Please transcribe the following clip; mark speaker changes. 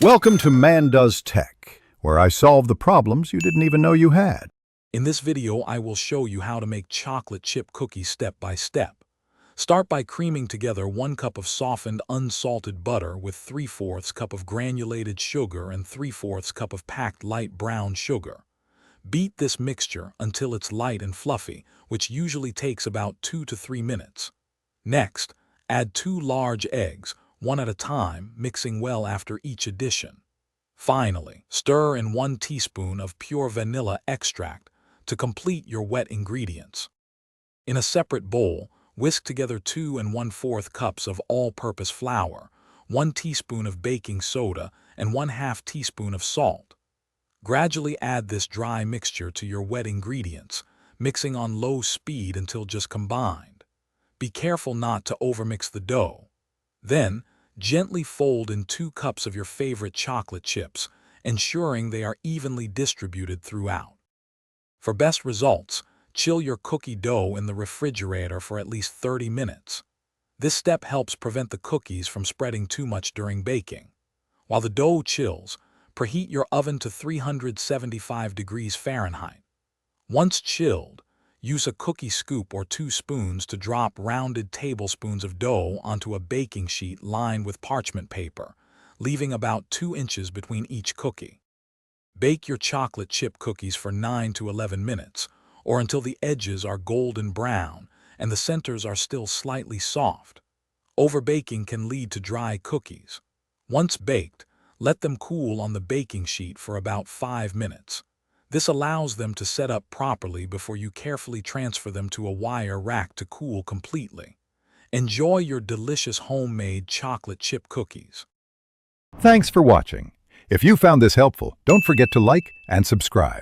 Speaker 1: Welcome to Man Does Tech, where I solve the problems you didn't even know you had.
Speaker 2: In this video, I will show you how to make chocolate chip cookies step by step. Start by creaming together 1 cup of softened unsalted butter with 3/4 cup of granulated sugar and 3/4 cup of packed light brown sugar. Beat this mixture until it's light and fluffy, which usually takes about 2 to 3 minutes. Next, add 2 large eggs, one at a time, mixing well after each addition. Finally, stir in 1 teaspoon of pure vanilla extract to complete your wet ingredients. In a separate bowl, whisk together 2 1/4 cups of all-purpose flour, 1 teaspoon of baking soda, and 1/2 teaspoon of salt. Gradually add this dry mixture to your wet ingredients, mixing on low speed until just combined. Be careful not to overmix the dough. Then, gently fold in 2 cups of your favorite chocolate chips, ensuring they are evenly distributed throughout. For best results, chill your cookie dough in the refrigerator for at least 30 minutes. This step helps prevent the cookies from spreading too much during baking. While the dough chills, preheat your oven to 375 degrees Fahrenheit. Once chilled, use a cookie scoop or 2 spoons to drop rounded tablespoons of dough onto a baking sheet lined with parchment paper, leaving about 2 inches between each cookie. Bake your chocolate chip cookies for 9 to 11 minutes, or until the edges are golden brown and the centers are still slightly soft. Overbaking can lead to dry cookies. Once baked, let them cool on the baking sheet for about 5 minutes. This allows them to set up properly before you carefully transfer them to a wire rack to cool completely. Enjoy your delicious homemade chocolate chip cookies.
Speaker 1: Thanks for watching. If you found this helpful, don't forget to like and subscribe.